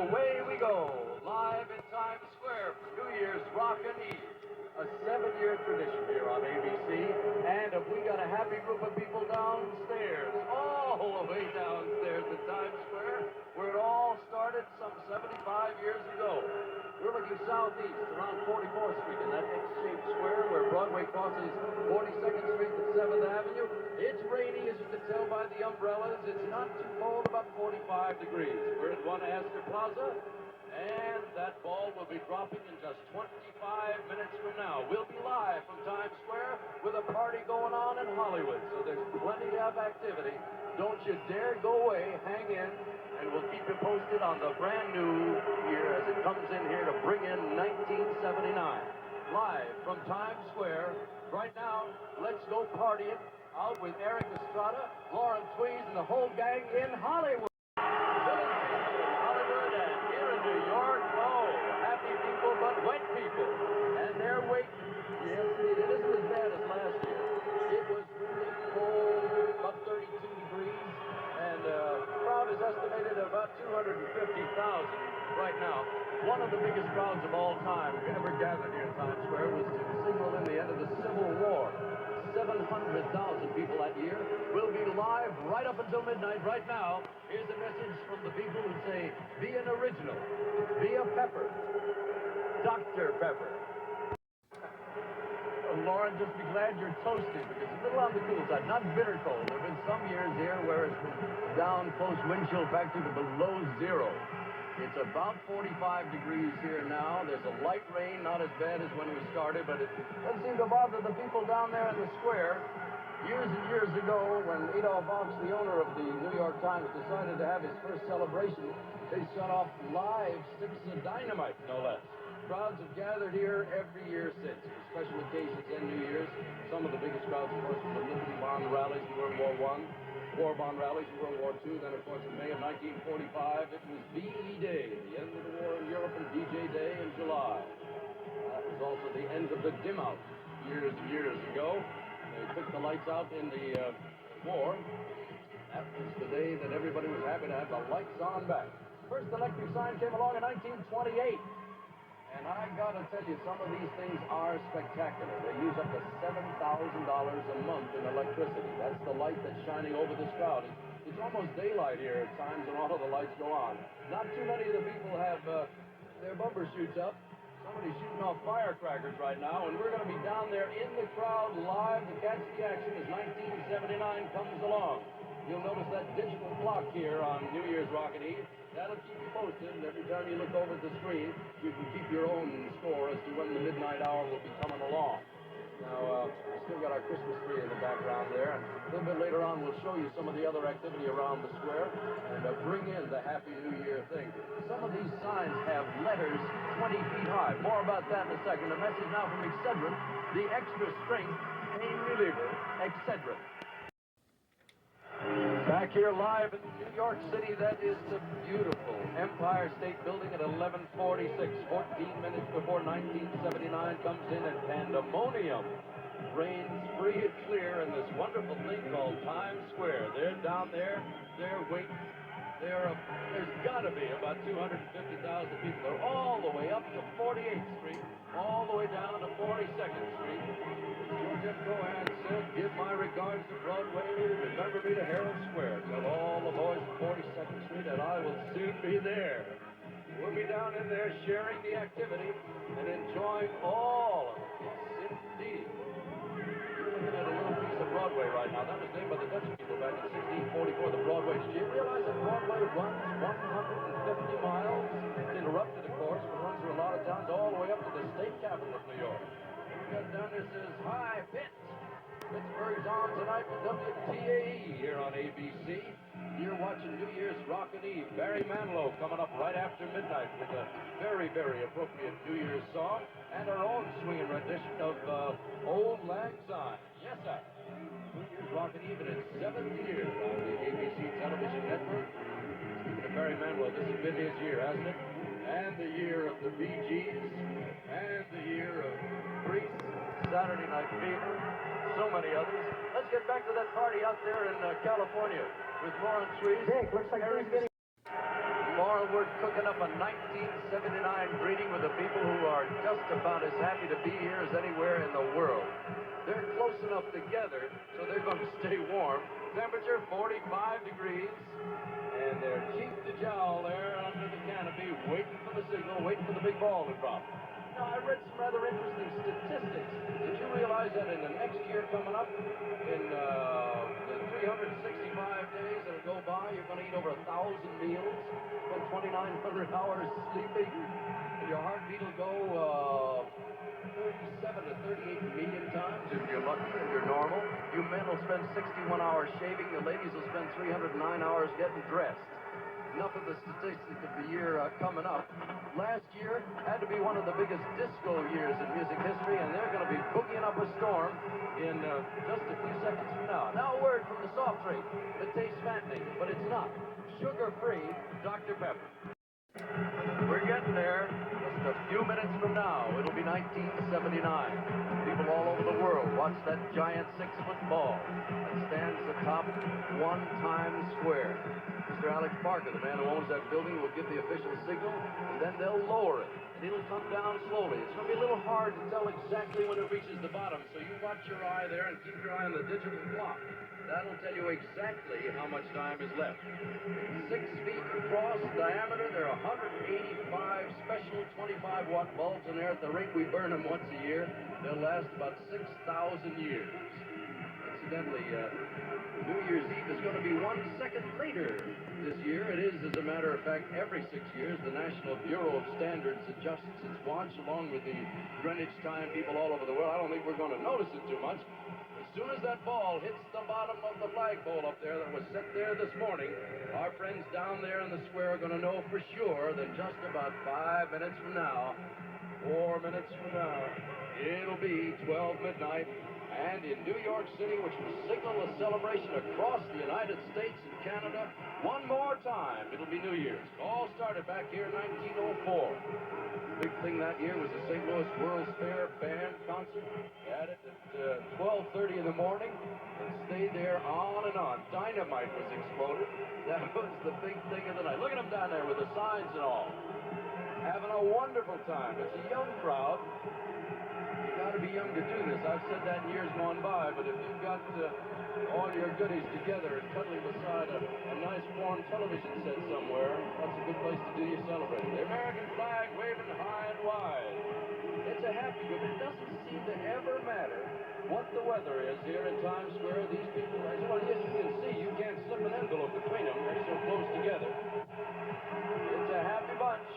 away we go, live in Times Square for New Year's Rockin' Eve. A 7-year tradition here on ABC, and if we got a happy group of people downstairs, all the way downstairs in Times Square, where it all started some 75 years ago. We're looking southeast around 44th Street in that X-shaped square where Broadway crosses 42nd Street and 7th Avenue. It's rainy, as you can tell by the umbrellas. It's not too cold, about 45 degrees. We're at One Astor Plaza. And that ball will be dropping in just 25 minutes from now. We'll be live from Times Square with a party going on in Hollywood. So there's plenty of activity. Don't you dare go away. Hang in, and we'll keep you posted on the brand new year as it comes in here to bring in 1979. Live from Times Square. Right now, let's go partying out with Eric Estrada, Lauren Tweez, and the whole gang in Hollywood. Wet people, and they're waiting. Yes, it isn't as bad as last year. It was really cold, about 32 degrees, and the crowd is estimated at about 250,000 right now. One of the biggest crowds of all time ever gathered here in Times Square was to signal in the end of the Civil War. 700,000 people that year. We'll be live right up until midnight. Right now, here's a message from the people who say, be an original, be a pepper. Dr. Pepper. Lauren, just be glad you're toasty because it's a little on the cool side, not bitter cold. There have been some years here where it's been down close wind chill factor to below zero. It's about 45 degrees here now. There's a light rain, not as bad as when we started, but it doesn't seem to bother the people down there in the square. Years and years ago, when Adolph Ox, the owner of the New York Times, decided to have his first celebration, they shut off live sticks of dynamite, no less. Crowds have gathered here every year since, for special occasions and New Year's. Some of the biggest crowds, of course, were the Liberty Bond rallies in World War I, war bond rallies in World War II. Then, of course, in May of 1945, it was VE Day, the end of the war in Europe, and DJ Day in July. That was also the end of the dim out years and years ago. They took the lights out in the war. That was the day that everybody was happy to have the lights on back. First electric sign came along in 1928. And I gotta tell you, some of these things are spectacular. They use up to $7,000 a month in electricity. That's the light that's shining over this crowd. It's almost daylight here at times, and all of the lights go on. Not too many of the people have their bumper shoots up. Somebody's shooting off firecrackers right now, and we're going to be down there in the crowd live to catch the action as 1979 comes along. You'll notice that digital clock here on New Year's Rockin' Eve. That'll keep you posted, and every time you look over at the screen, you can keep your own score as to when the midnight hour will be coming along. Now, we still got our Christmas tree in the background there, and a little bit later on, we'll show you some of the other activity around the square and bring in the Happy New Year thing. Some of these signs have letters 20 feet high. More about that in a second. A message now from Excedrin, the extra strength pain reliever, Excedrin. Back here live in New York City, that is the beautiful Empire State Building at 11:46. 14 minutes before 1979 comes in, and pandemonium reigns free and clear in this wonderful thing called Times Square. They're down there, they're waiting. There's got to be about 250,000 people. They're all the way up to 48th Street, all the way down to 42nd Street. Georgia Cohan said, give my regards to Broadway, remember me to Herald Square. Tell all the boys at 42nd Street that I will soon be there. We'll be down in there sharing the activity and enjoying all of it. Yes, indeed. You're looking at a little piece of Broadway right now. That was named by the Dutch people back in 1644, the Broadway. Did you realize that Broadway runs 150 miles? It's interrupted, of course, but runs through a lot of towns all the way up to the state capital of New York. Got down there says, hi, Pitts. Pittsburgh's on tonight with WTAE here on ABC. You're watching New Year's Rockin' Eve. Barry Manilow coming up right after midnight with a very, very appropriate New Year's song and our own swinging rendition of Old Lang Syne. Yes, sir. New Year's Rockin' Eve in its 7th year on the ABC television network. Speaking of Barry Manilow, this has been his year, hasn't it? And the year of the Bee Gees, and the year of Grease, Saturday Night Fever, so many others. Let's get back to that party out there in California with Lauren Tweez. Dick, looks like Lauren, we're We're cooking up a 1979 greeting with the people who are just about as happy to be here as anywhere in the world. They're close enough together, so they're going to stay warm. Temperature 45 degrees, and they're cheek to jowl there under the canopy, waiting for the signal, waiting for the big ball to drop. Now, I read some rather interesting statistics. Did you realize that in the next year coming up, in the 365 days that'll go by, you're going to eat over 1,000 meals, spend 2,900 hours sleeping, and your heartbeat will go 37 to 38 million times if you're lucky, if you're normal. You men will spend 61 hours shaving. The ladies will spend 309 hours getting dressed. Enough of the statistics of the year coming up. Last year had to be one of the biggest disco years in music history, and they're going to be boogieing up a storm in just a few seconds from now. Now a word from the soft drink that tastes fattening, but it's not. Sugar-free Dr. Pepper. We're getting there. Just a few minutes from now, it'll be 1979. People all over the world watch that giant 6-foot ball that stands atop 1 Times Square. Mr. Alex Parker, the man who owns that building, will give the official signal, and then they'll lower it, and it'll come down slowly. It's going to be a little hard to tell exactly when it reaches the bottom, so you watch your eye there and keep your eye on the digital clock. That'll tell you exactly how much time is left. 6 feet across diameter, there are 185 special 25-watt bulbs in there. At the rate we burn them once a year, they'll last about 6,000 years. Incidentally, New Year's Eve is going to be 1 second later this year. It is, as a matter of fact, every 6 years, the National Bureau of Standards adjusts its watch along with the Greenwich time people all over the world. I don't think we're going to notice it too much. As soon as that ball hits the bottom of the flagpole up there that was set there this morning, our friends down there in the square are going to know for sure that just about 5 minutes from now, 4 minutes from now, it'll be 12 midnight. And in New York City, which will signal a celebration across the United States and Canada, one more time, it'll be New Year's. It all started back here in 1904. Big thing that year was the St. Louis World's Fair Band concert. They had it at 12:30 in the morning and stayed there on and on. Dynamite was exploded. That was the big thing of the night. Look at them down there with the signs and all. Having a wonderful time. It's a young crowd. You got to be young to do this. I've said that in years gone by, but if you've got all your goodies together and cuddling beside a nice warm television set somewhere, that's a good place to do your celebrating. The American flag waving high and wide. It's a happy group. It doesn't seem to ever matter what the weather is here in Times Square. These people, as well, as you can see, you can't slip an envelope between them. They're so close together. It's a happy bunch.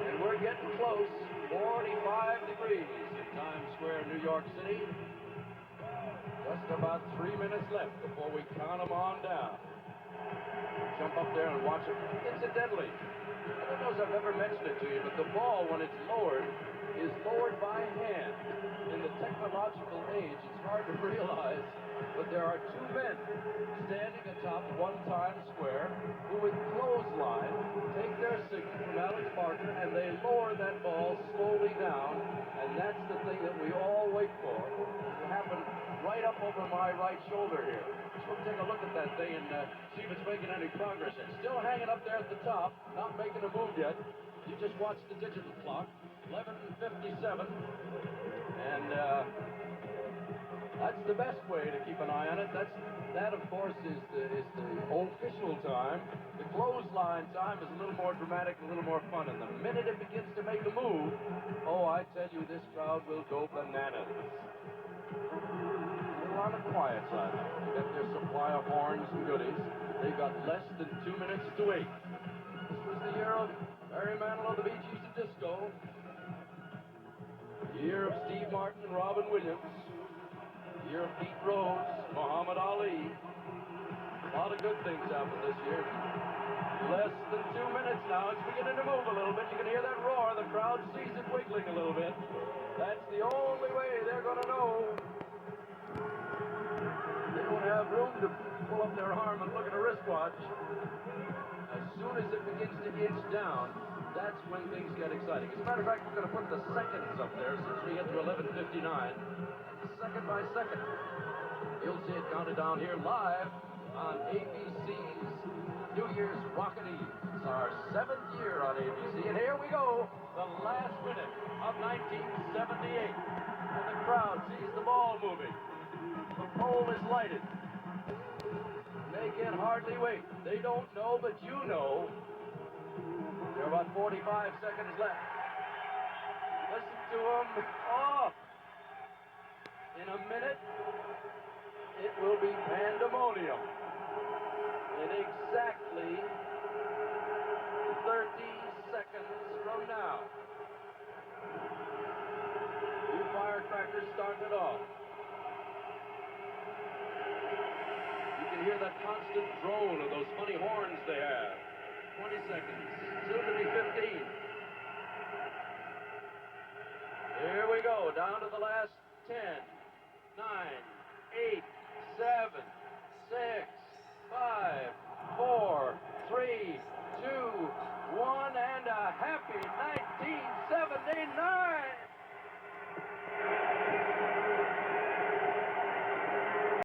And we're getting close. 45 degrees in Times Square, New York City. Just about 3 minutes left before we count them on down. Jump up there and watch it. Incidentally, I don't know if I've ever mentioned it to you, but the ball, when it's lowered, is lowered by hand. In the technological age, it's hard to realize, but there are 2 men standing atop 1 Times Square who, with clothesline, take their signal from Alex Parker, and they lower that ball slowly down, and that's the thing that we all wait for. It happened right up over my right shoulder here. So we'll take a look at that thing and see if it's making any progress. It's still hanging up there at the top, not making a move yet. You just watch the digital clock, 11:57, and that's the best way to keep an eye on it. That of course, is the official time. The clothesline time is a little more dramatic, a little more fun. And the minute it begins to make a move, oh, I tell you, this crowd will go bananas. A little on the quiet side. They got their supply of horns and goodies. They got less than 2 minutes to wait. This was the year of Barry Manilow, the Bee Gees, and disco. The year of Steve Martin and Robin Williams. The year of Pete Rose, Muhammad Ali. A lot of good things happened this year. Less than 2 minutes now. It's beginning to move a little bit. You can hear that roar. The crowd sees it wiggling a little bit. That's the only way they're going to know. They don't have room to pull up their arm and look at a wristwatch. As soon as it begins to inch down, that's when things get exciting. As a matter of fact, we're going to put the seconds up there since we get to 11:59. Second by second. You'll see it counted down here live on ABC's New Year's Rockin' Eve. It's our 7th year on ABC, and here we go, the last minute of 1978. And the crowd sees the ball moving. The pole is lighted. They can hardly wait. They don't know, but you know. There are about 45 seconds left. Listen to them. Oh! In a minute, it will be pandemonium. In exactly 30 seconds from now. Two firecrackers started off. You can hear that constant drone of those funny horns they have. 20 seconds, soon to be 15. Here we go, down to the last 10, 9, 8, 7, 6, 5, 4, 3, 2, 1, and a happy 1979!